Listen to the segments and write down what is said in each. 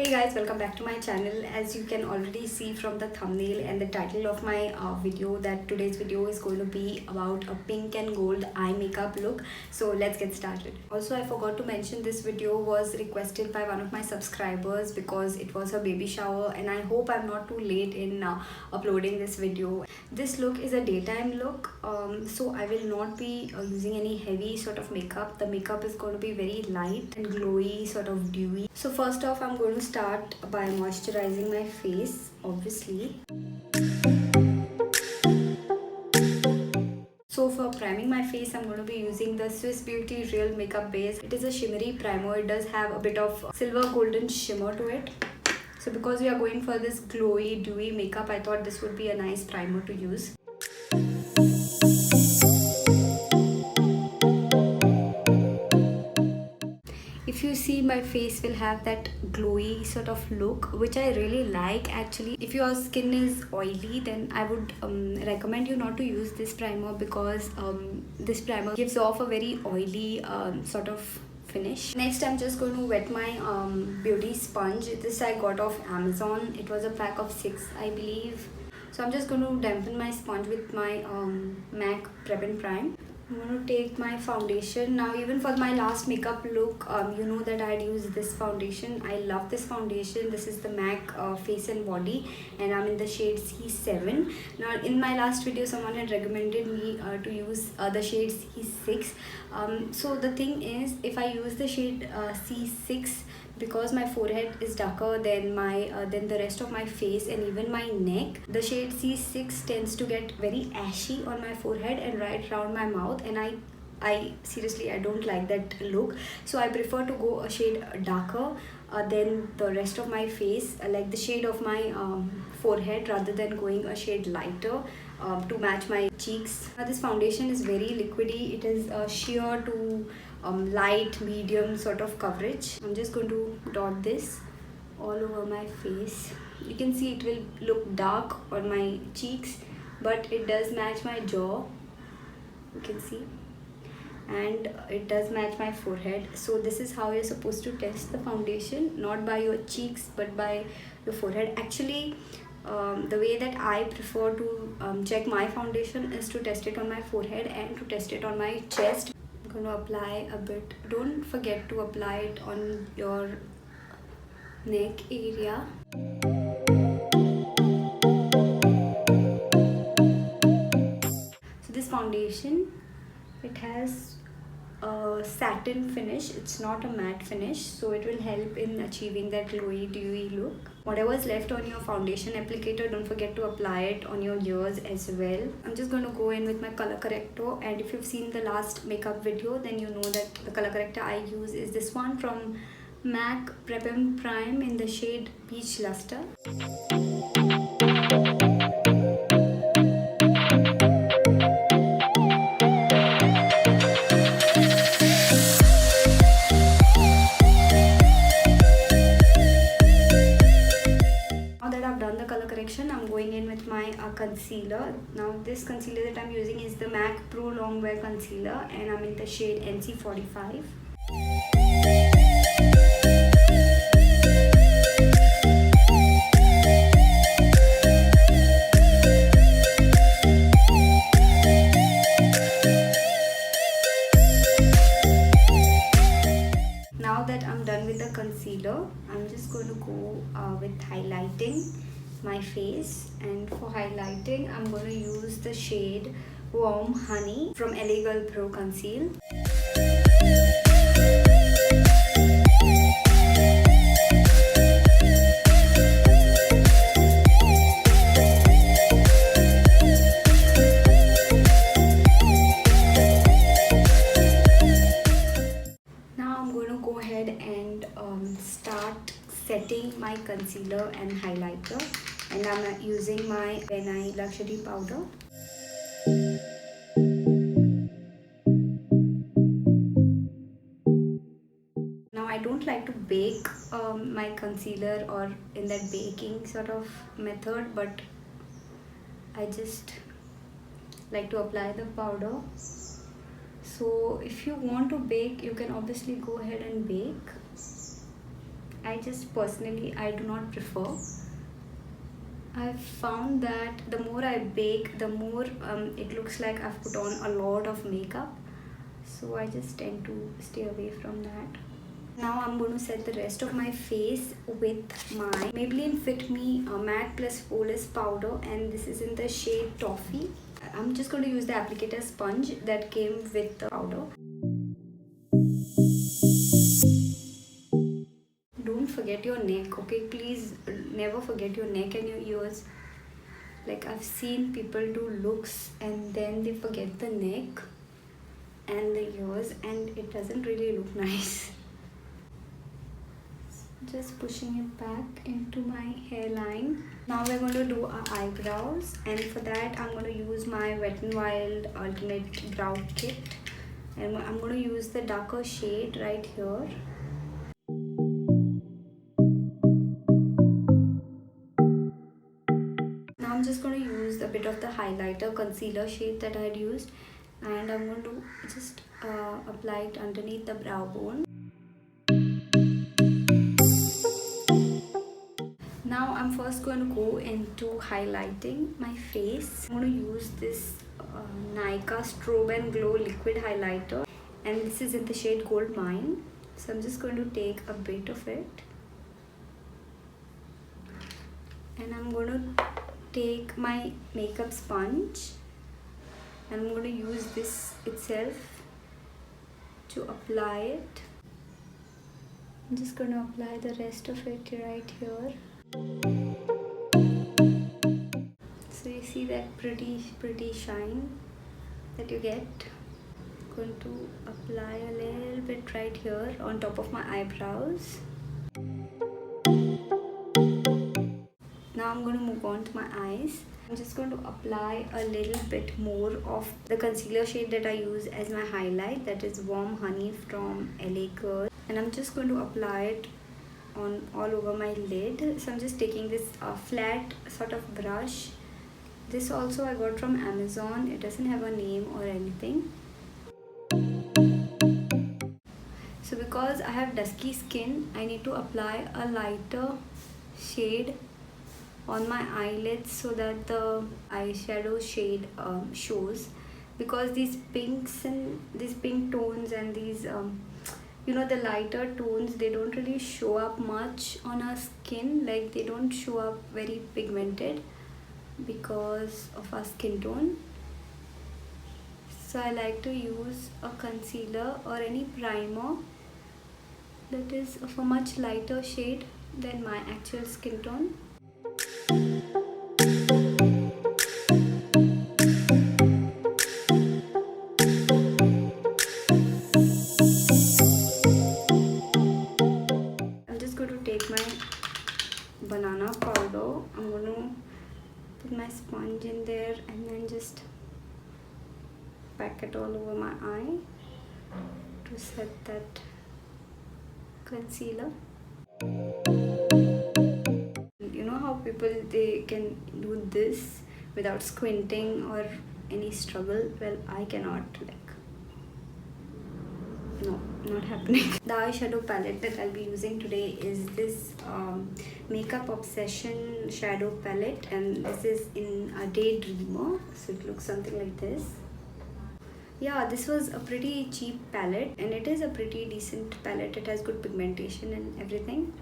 Hey guys, welcome back to my channel. As you can already see from the thumbnail and the title of my video, that today's video is going to be about a pink and gold eye makeup look. So let's get started. Also, I forgot to mention this video was requested by one of my subscribers because it was her baby shower, and I hope I'm not too late in uploading this video. This look is a daytime look, so I will not be using any heavy sort of makeup. The makeup is going to be very light and glowy, sort of dewy. So first off, I'm going to start by moisturizing my face, obviously. So for priming my face, I'm going to be using the Swiss Beauty Real Makeup Base. It is a shimmery primer. It does have a bit of silver golden shimmer to it. So because we are going for this glowy, dewy makeup, I thought this would be a nice primer to use. If you see, my face will have that glowy sort of look, which I really like actually. If your skin is oily, then I would recommend you not to use this primer, because this primer gives off a very oily sort of finish. Next, I'm just going to wet my beauty sponge. This I got off Amazon. It was a pack of 6, I believe. So I'm just going to dampen my sponge with my MAC Prep and Prime. I'm going to take my foundation. Now, even for my last makeup look, you know that I had used this foundation. I love this foundation. This is the MAC Face and Body, and I'm in the shade C7. Now, in my last video, someone had recommended me to use the shade C6. So the thing is, if I use the shade C6, because my forehead is darker than the rest of my face and even my neck, the shade C6 tends to get very ashy on my forehead and right around my mouth, and I seriously, I don't like that look. So I prefer to go a shade darker than the rest of my face, like the shade of my forehead, rather than going a shade lighter to match my cheeks. This foundation is very liquidy. It is sheer to light medium sort of coverage. I'm just going to dot this all over my face. You can see it will look dark on my cheeks, but it does match my jaw, you can see, and it does match my forehead. So this is how you're supposed to test the foundation, not by your cheeks but by your forehead. Actually, the way that I prefer to check my foundation is to test it on my forehead and to test it on my chest. I'm going to apply a bit. Don't forget to apply it on your neck area. So this foundation, it has a satin finish. It's not a matte finish, so it will help in achieving that glowy dewy look. Whatever is left on your foundation applicator, don't forget to apply it on your ears as well. I'm just going to go in with my color corrector, and if you've seen the last makeup video, then you know that the color corrector I use is this one from MAC Prep and Prime in the shade Peach Lustre. I'm going in with my concealer. Now this concealer that I'm using is the MAC Pro Longwear Concealer, and I'm in the shade NC45. Now that I'm done with the concealer, I'm just going to go with highlighting my face, and for highlighting I'm going to use the shade Warm Honey from LA Girl Pro Conceal. Now I'm going to go ahead and start setting my concealer and highlighter, and I'm using my Nykaa Luxury powder. Now I don't like to bake my concealer or in that baking sort of method, but I just like to apply the powder. So if you want to bake, you can obviously go ahead and bake. I just personally, I do not prefer. I've found that the more I bake, the more it looks like I've put on a lot of makeup. So I just tend to stay away from that. Now I'm going to set the rest of my face with my Maybelline Fit Me Matte Plus Flawless Powder, and this is in the shade Toffee. I'm just going to use the applicator sponge that came with the powder. Don't forget your neck, okay? Please never forget your neck and your ears. Like, I've seen people do looks and then they forget the neck and the ears, and it doesn't really look nice. Just pushing it back into my hairline. Now we're going to do our eyebrows, and for that I'm going to use my Wet n Wild Ultimate Brow Kit, and I'm going to use the darker shade right here. Now I'm just going to use a bit of the highlighter concealer shade that I had used, and I'm going to just apply it underneath the brow bone. Now I'm first going to go into highlighting my face. I'm going to use this Nykaa Strobe and Glow Liquid Highlighter, and this is in the shade Gold Mine. So I'm just going to take a bit of it, and I'm going to take my makeup sponge, and I'm going to use this itself to apply it. I'm just going to apply the rest of it right here. So you see that pretty shine that you get. I'm going to apply a little bit right here on top of my eyebrows. Now I'm going to move on to my eyes. I'm just going to apply a little bit more of the concealer shade that I use as my highlight, that is Warm Honey from LA Girl, and I'm just going to apply it on all over my lid. So I'm just taking this flat sort of brush. This also I got from Amazon. It doesn't have a name or anything. So because I have dusky skin, I need to apply a lighter shade on my eyelids so that the eyeshadow shade shows, because these pinks and these pink tones and these you know, the lighter tones, they don't really show up much on our skin. Like, they don't show up very pigmented because of our skin tone. So I like to use a concealer or any primer that is of a much lighter shade than my actual skin tone. Banana powder. I'm going to put my sponge in there and then just pack it all over my eye to set that concealer. You know how people, they can do this without squinting or any struggle? Well, I cannot. Like, no, not happening. The eyeshadow palette that I'll be using today is this Makeup Obsession shadow palette, and this is in a Daydreamer, so it looks something like this. Yeah, this was a pretty cheap palette, and it is a pretty decent palette. It has good pigmentation and everything.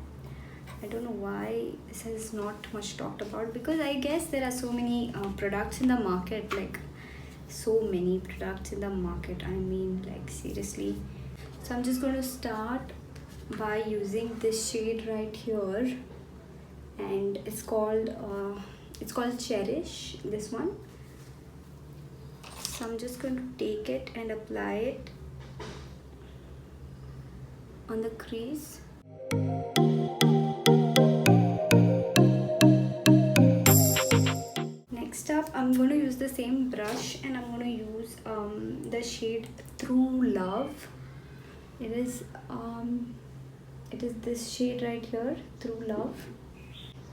I don't know why this is not much talked about, because I guess there are so many products in the market, like so many products in the market. I mean, like, seriously. So I'm just going to start by using this shade right here, and it's called Cherish, this one. So I'm just going to take it and apply it on the crease. Next up, I'm going to use the same brush, and I'm going to use the shade True Love. It is this shade right here, True Love.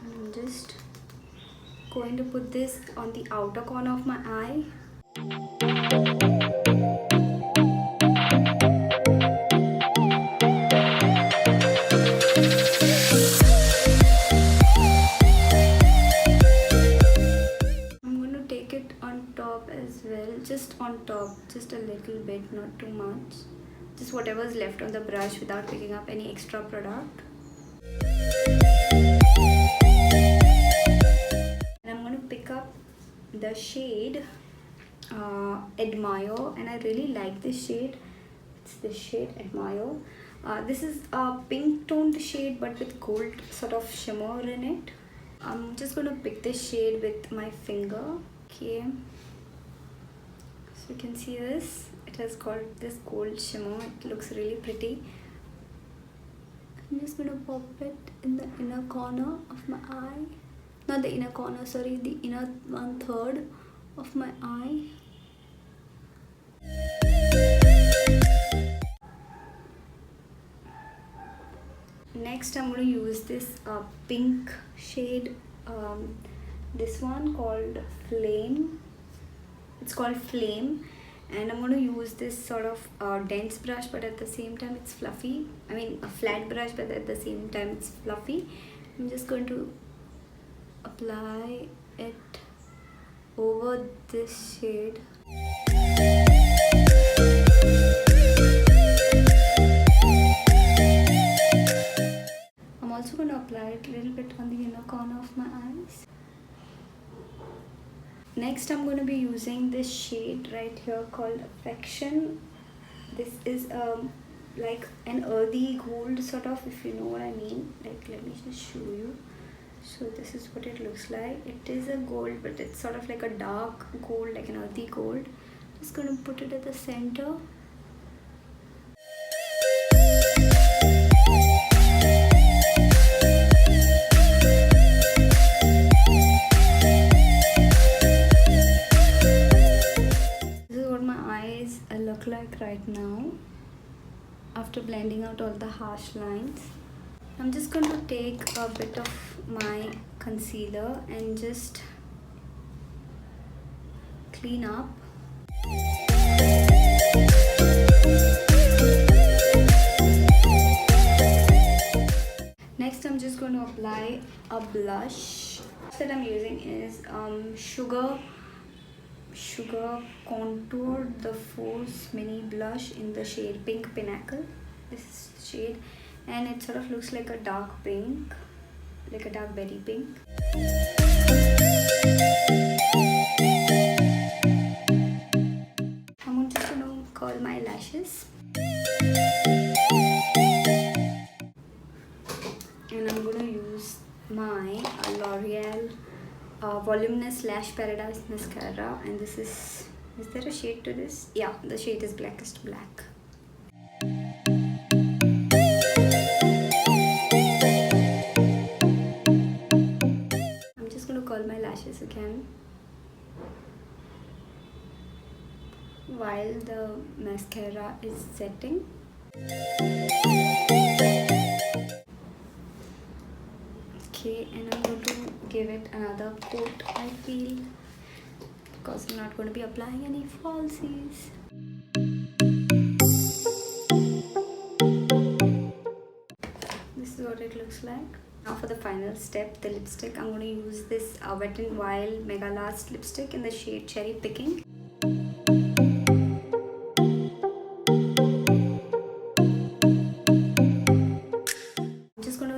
I'm just going to put this on the outer corner of my eye. on top, just a little bit, not too much. Just whatever's left on the brush without picking up any extra product. And I'm going to pick up the shade Admire, and I really like this shade. It's the shade Admire. This is a pink toned shade but with gold sort of shimmer in it. I'm just going to pick this shade with my finger. Okay, so you can see this. It has got this gold shimmer. It looks really pretty. I'm just going to pop it in the inner corner of my eye. Not the inner corner, sorry, the inner 1/3 of my eye. Next, I'm going to use this pink shade. This one called Flame. It's called Flame, and I'm going to use this sort of dense brush, but at the same time it's fluffy. I mean a flat brush, but at the same time it's fluffy. I'm just going to apply it over this shade. I'm also going to apply it a little bit on the inner corner of my eyes. Next, I'm going to be using this shade right here called Affection. This is like an earthy gold sort of, if you know what I mean. Like, let me just show you. So this is what it looks like. It is a gold, but it's sort of like a dark gold, like an earthy gold. Just going to put it at the center. Look like right now after blending out all the harsh lines. I'm just going to take a bit of my concealer and just clean up. Next, I'm just going to apply a blush. That I'm using is Sugar Contour the Force Mini Blush in the shade Pink Pinnacle. This is the shade, and it sort of looks like a dark pink, like a dark berry pink. I'm just going to curl my lashes, and I'm going to use my L'Oreal Voluminous Lash Paradise Mascara, and this is there a shade to this? Yeah, the shade is Blackest Black. I'm just going to curl my lashes again while the mascara is setting. Okay, and I'm going to give it another coat, I feel, because I'm not going to be applying any falsies. This is what it looks like. Now for the final step, the lipstick. I'm going to use this Wet n Wild Megh Last lipstick in the shade Cherry Picking.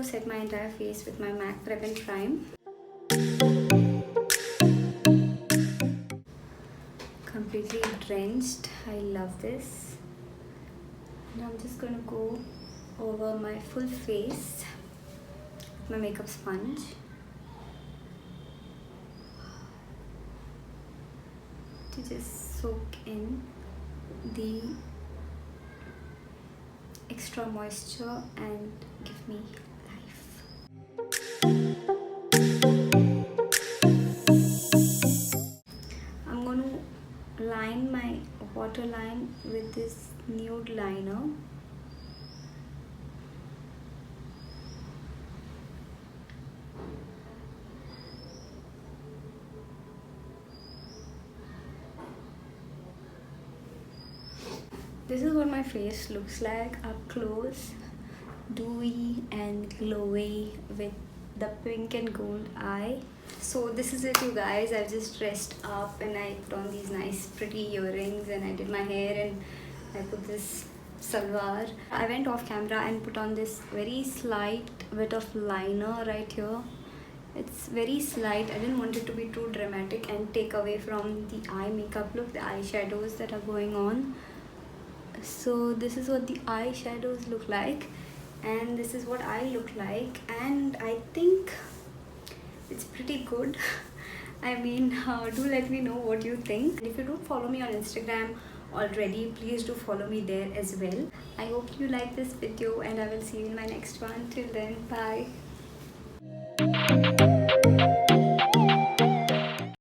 Set my entire face with my MAC Prep and Prime. Completely drenched. I love this. And I'm just going to go over my full face with my makeup sponge. To just soak in the extra moisture and give me I'm going to line my waterline with this nude liner. This is what my face looks like up close, dewy and glowy with the pink and gold eye. So this is it, you guys. I've just dressed up and I put on these nice pretty earrings and I did my hair and I put this salwar. I went off camera and put on this very slight bit of liner right here. It's very slight. I didn't want it to be too dramatic and take away from the eye makeup look, the eyeshadows that are going on. So this is what the eyeshadows look like and this is what I look like, and I think it's pretty good. I mean, do let me know what you think. If you don't follow me on Instagram already, please do follow me there as well. I hope you like this video and I will see you in my next one. Till then, bye.